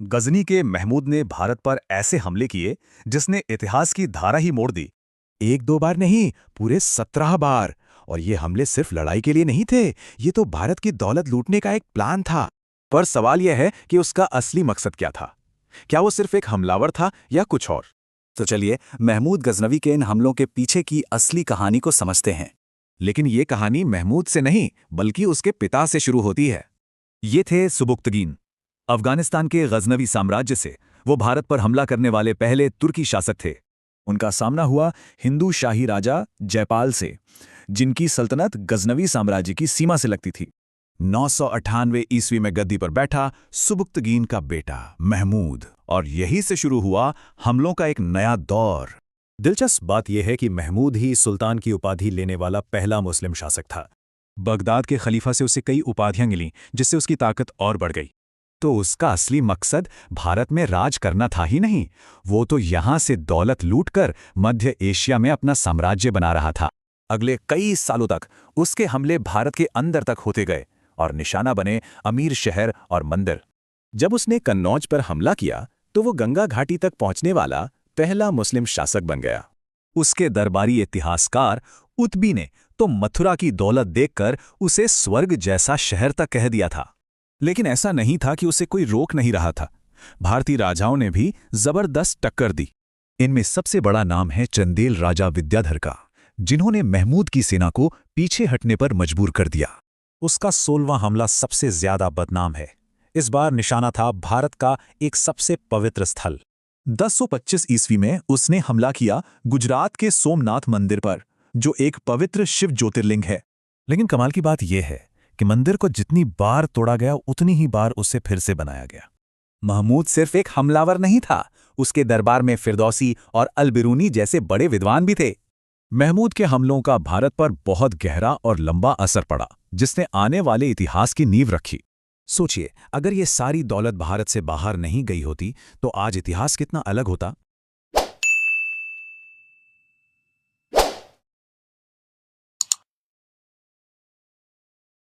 गजनी के महमूद ने भारत पर ऐसे हमले किए जिसने इतिहास की धारा ही मोड़ दी। एक दो बार नहीं, पूरे 17 बार। और ये हमले सिर्फ लड़ाई के लिए नहीं थे, ये तो भारत की दौलत लूटने का एक प्लान था। पर सवाल यह है कि उसका असली मकसद क्या था? क्या वो सिर्फ एक हमलावर था या कुछ और? तो चलिए महमूद गजनवी के इन हमलों के पीछे की असली कहानी को समझते हैं। लेकिन ये कहानी महमूद से नहीं, बल्कि उसके पिता से शुरू होती है। ये थे सुबुक्तगीन, अफगानिस्तान के गजनवी साम्राज्य से वो भारत पर हमला करने वाले पहले तुर्की शासक थे। उनका सामना हुआ हिंदू शाही राजा जयपाल से, जिनकी सल्तनत गजनवी साम्राज्य की सीमा से लगती थी। 998 ईस्वी में गद्दी पर बैठा सुबुक्तगीन का बेटा महमूद, और यही से शुरू हुआ हमलों का एक नया दौर। दिलचस्प बात यह है कि महमूद ही सुल्तान की उपाधि लेने वाला पहला मुस्लिम शासक था। बगदाद के खलीफा से उसे कई उपाधियां मिलीं, जिससे उसकी ताकत और बढ़ गई। तो उसका असली मकसद भारत में राज करना था ही नहीं, वो तो यहां से दौलत लूटकर मध्य एशिया में अपना साम्राज्य बना रहा था। अगले कई सालों तक उसके हमले भारत के अंदर तक होते गए और निशाना बने अमीर शहर और मंदिर। जब उसने कन्नौज पर हमला किया तो वो गंगा घाटी तक पहुंचने वाला पहला मुस्लिम शासक बन गया। उसके दरबारी इतिहासकार उतबी ने तो मथुरा की दौलत देखकर उसे स्वर्ग जैसा शहर तक कह दिया था। लेकिन ऐसा नहीं था कि उसे कोई रोक नहीं रहा था। भारतीय राजाओं ने भी जबरदस्त टक्कर दी। इनमें सबसे बड़ा नाम है चंदेल राजा विद्याधर का, जिन्होंने महमूद की सेना को पीछे हटने पर मजबूर कर दिया। उसका 16वां हमला सबसे ज्यादा बदनाम है। इस बार निशाना था भारत का एक सबसे पवित्र स्थल। 1025 ईस्वी में उसने हमला किया गुजरात के सोमनाथ मंदिर पर, जो एक पवित्र शिव ज्योतिर्लिंग है। लेकिन कमाल की बात यह है कि मंदिर को जितनी बार तोड़ा गया, उतनी ही बार उसे फिर से बनाया गया। महमूद सिर्फ एक हमलावर नहीं था, उसके दरबार में फिरदौसी और अल-बिरूनी जैसे बड़े विद्वान भी थे। महमूद के हमलों का भारत पर बहुत गहरा और लंबा असर पड़ा, जिसने आने वाले इतिहास की नींव रखी। सोचिए, अगर ये सारी दौलत भारत से बाहर नहीं गई होती तो आज इतिहास कितना अलग होता।